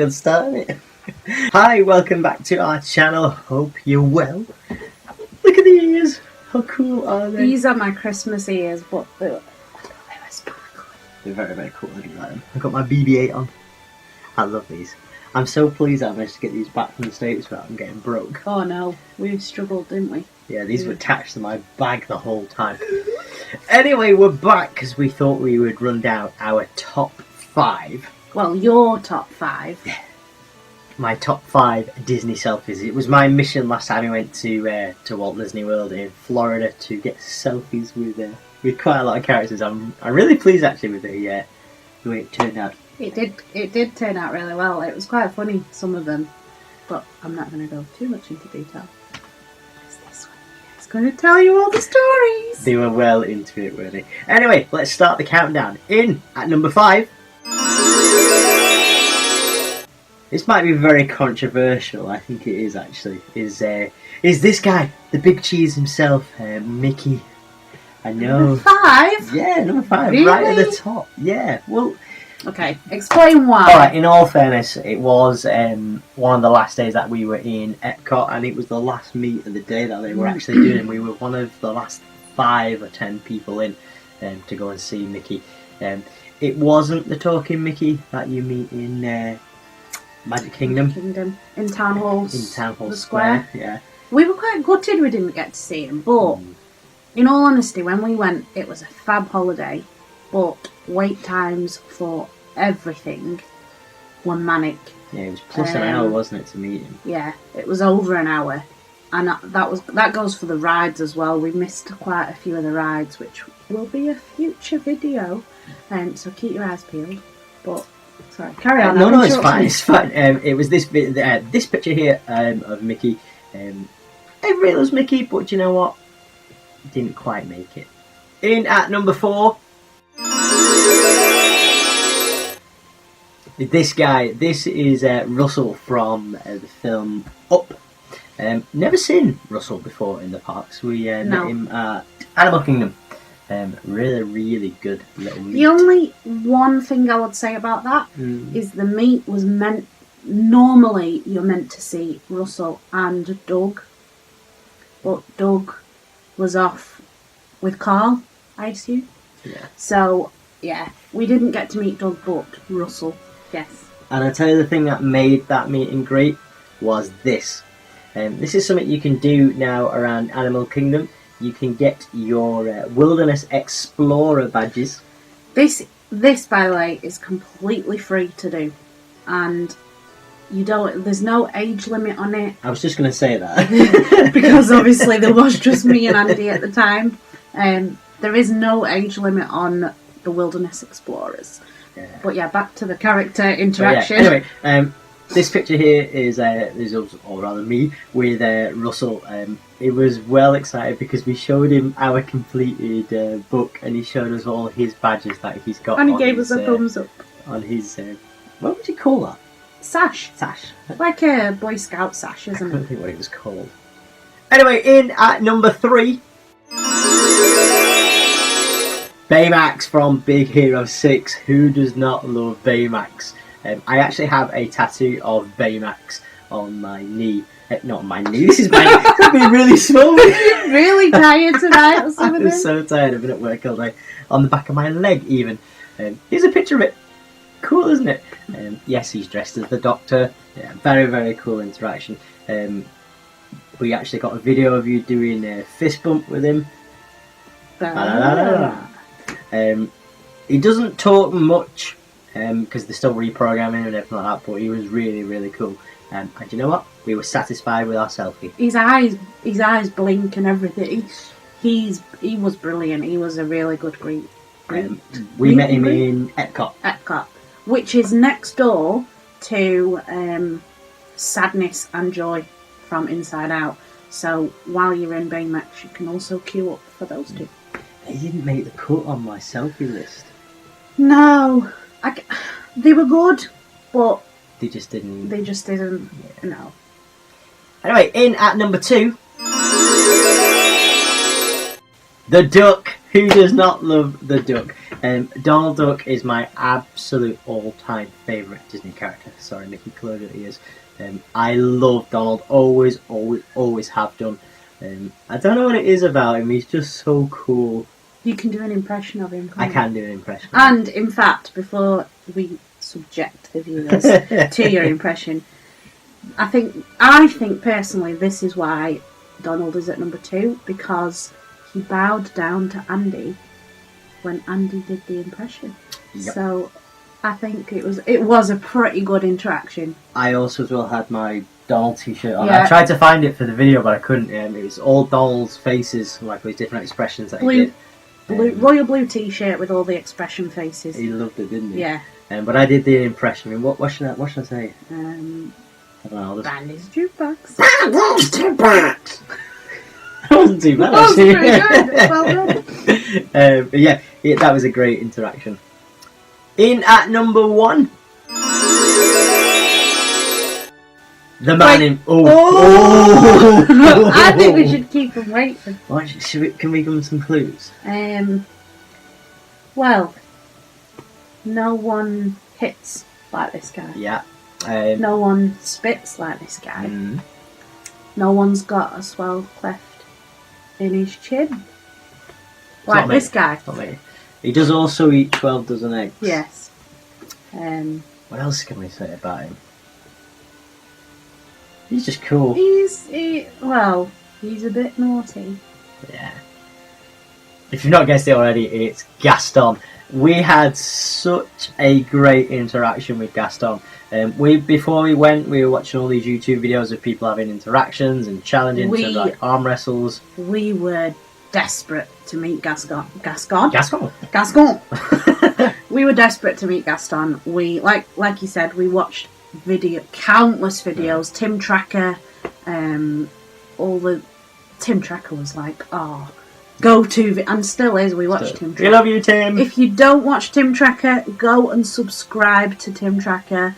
Good start, isn't it? Hi, welcome back to our channel. Hope you're well. Look at the ears. How cool are they? These are my Christmas ears, but they're sparkly. They're very, very cool. Look at that. I've got my BB-8 on. I love these. I'm so pleased I managed to get these back from the States without them getting broke. Oh no, we struggled, didn't we? Yeah, these were attached to my bag the whole time. Anyway, we're back because we thought we would run down our top 5. Well, your top 5. My top 5 Disney selfies. It was my mission last time we went to Walt Disney World in Florida to get selfies with quite a lot of characters. I'm really pleased actually with the way it turned out. It did turn out really well. It was quite funny, some of them, but I'm not going to go too much into detail. It's this one. It's going to tell you all the stories. They were well into it, weren't they? Anyway, let's start the countdown. In at number 5. This might be very controversial. I think it is actually. Is this guy, the big cheese himself, Mickey? I know. Number 5? Yeah, number 5, really? right at the top. Yeah. Well. Okay, explain why. Alright, in all fairness, it was one of the last days that we were in Epcot, and it was the last meet of the day that they were actually doing. We were one of the last 5 or 10 people in to go and see Mickey. It wasn't the talking Mickey that you meet in Magic Kingdom. In Town Hall Square. Yeah. We were quite gutted we didn't get to see him, but in all honesty, when we went, it was a fab holiday, but wait times for everything were manic. Yeah, it was plus an hour, wasn't it, to meet him? Yeah, it was over an hour, and that goes for the rides as well. We missed quite a few of the rides, which will be a future video, so keep your eyes peeled. But sorry, carry on. No, it's fine. It's fine. It was this picture here of Mickey. Everybody loves Mickey, but you know what? Didn't quite make it. In at number 4. This guy. This is Russell from the film Up. Never seen Russell before in the parks. We met him at Animal Kingdom. Really, really good little meet. The only one thing I would say about that is the meet was meant... Normally, you're meant to see Russell and Doug. But Doug was off with Carl, I assume. Yeah. So, yeah, we didn't get to meet Doug, but Russell, yes. And I tell you the thing that made that meeting great was this. This is something you can do now around Animal Kingdom. You can get your Wilderness Explorer badges. This, by the way, is completely free to do, and there's no age limit on it. I was just going to say that because obviously there was just me and Andy at the time. There is no age limit on the Wilderness Explorers. Yeah. But yeah, back to the character interaction. Yeah, anyway, this picture here is us, or rather me, with Russell. He was well excited because we showed him our completed book, and he showed us all his badges that he's got. And he gave us a thumbs up. On his, what would you call that? Sash. Like a Boy Scout sash, isn't it? I don't think what it was called. Anyway, in at number 3. Baymax from Big Hero 6. Who does not love Baymax? I actually have a tattoo of Baymax on my knee. Not my knee, this is my knee. I've been really small. Really tired tonight or something? I'm so tired, I've been at work all day. On the back of my leg even. Here's a picture of it. Cool, isn't it? Yes, he's dressed as the Doctor. Yeah, very, very cool interaction. We actually got a video of you doing a fist bump with him. He doesn't talk much because they're still reprogramming and everything like that, but he was really, really cool. And you know what? We were satisfied with our selfie. His eyes blink and everything. He was brilliant. He was a really good greet. We met him in Epcot, which is next door to Sadness and Joy from Inside Out. So while you're in Baymax, you can also queue up for those two. They didn't make the cut on my selfie list. No, they were good, but they just didn't. Yeah. No. Anyway, in at number 2, the Duck. Who does not love the duck? Donald Duck is my absolute all-time favourite Disney character. Sorry, Mickey, close your ears. I love Donald. Always, always, always have done. I don't know what it is about him. He's just so cool. You can do an impression of him. I can do an impression. And in fact, before we subject the viewers to your impression, I think personally this is why Donald is at number 2, because he bowed down to Andy when Andy did the impression. Yep. So I think it was a pretty good interaction. I also as well had my Donald t-shirt on. Yeah. I tried to find it for the video, but I couldn't. It was all Donald's faces, like with different expressions that he did. Royal blue t-shirt with all the expression faces. He loved it, didn't he? Yeah. But I did the impression. I mean, what should I say? I don't know. Bandys jukebox. Bandys jukebox. That wasn't too bad. That was pretty good. Well done. But yeah, that was a great interaction. In at number 1, the man in. Oh! I think we should keep him waiting. Can we give him some clues? Well, no one hits like this guy. Yeah. No one spits like this guy. No one's got a swell cleft in his chin like this guy. Not me. He does also eat 12 dozen eggs. Yes. What else can we say about him? He's just cool. He's a bit naughty. Yeah. If you've not guessed it already, it's Gaston. We had such a great interaction with Gaston. Before we went, we were watching all these YouTube videos of people having interactions and challenging, like arm wrestles. We were desperate to meet Gaston. We were desperate to meet Gaston. We like you said, we watched countless videos. Tim Tracker, Tim Tracker was like, go-to, and still is. We watch Tim Tracker. We love you, Tim. If you don't watch Tim Tracker, go and subscribe to Tim Tracker.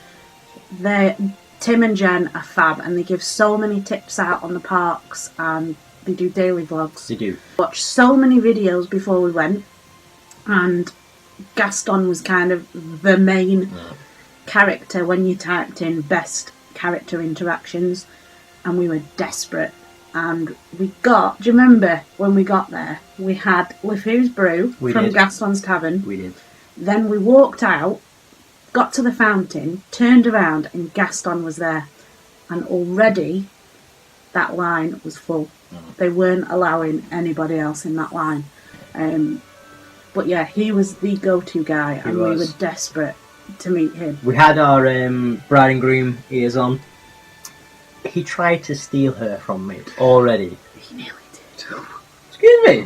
Tim and Jen are fab, and they give so many tips out on the parks, and they do daily vlogs. They do. Watched so many videos before we went, and Gaston was kind of the main character when you typed in best character interactions, and we were desperate. And do you remember when we got there, we had LeFou's brew from Gaston's Tavern. We did. Then we walked out, got to the fountain, turned around, and Gaston was there. And already that line was full. They weren't allowing anybody else in that line. But yeah, he was the go-to guy, and we were desperate to meet him. We had our bride and groom ears on. He tried to steal her from me already. He nearly did. Excuse me.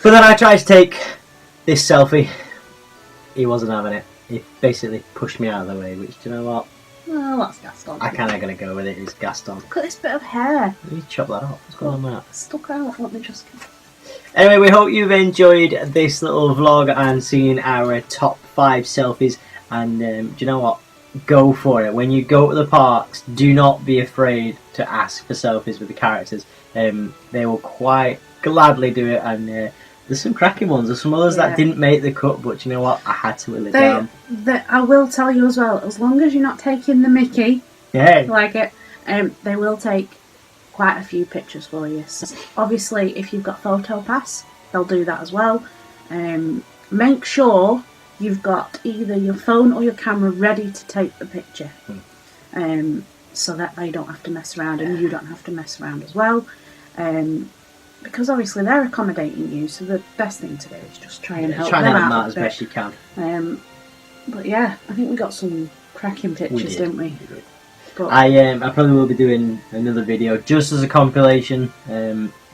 But then I tried to take this selfie. He wasn't having it. He basically pushed me out of the way, which, do you know what? Well, that's Gaston. I kind of going to go with it. It's Gaston. Look at this bit of hair. You chop that off. What's going on with that? Stuck out. Let me just... Anyway, we hope you've enjoyed this little vlog and seen our top 5 selfies. And do you know what? Go for it. When you go to the parks, do not be afraid to ask for selfies with the characters. They will quite gladly do it, and there's some cracking ones. There's some others that didn't make the cut, but you know what? I had to whittle it down. I will tell you as well, as long as you're not taking the Mickey, they will take quite a few pictures for you. So obviously, if you've got Photo Pass, they'll do that as well. Make sure you've got either your phone or your camera ready to take the picture, so that they don't have to mess around and you don't have to mess around as well, because obviously they're accommodating you, so the best thing to do is just try and help them out as best you can. But yeah, I think we got some cracking pictures, didn't we? But I probably will be doing another video just as a compilation,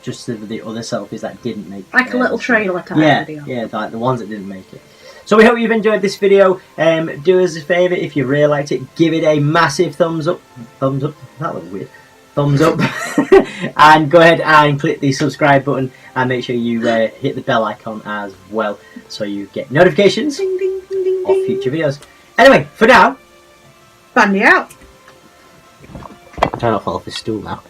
just of the other selfies that didn't make it. Like a little trailer type video. Yeah, like the ones that didn't make it. So we hope you've enjoyed this video. Do us a favour, if you really liked it, give it a massive thumbs up. Thumbs up? That was weird. Thumbs up. And go ahead and click the subscribe button, and make sure you hit the bell icon as well, so you get notifications of future videos. Anyway, for now, Bandy out. I'm trying not to fall off this stool now.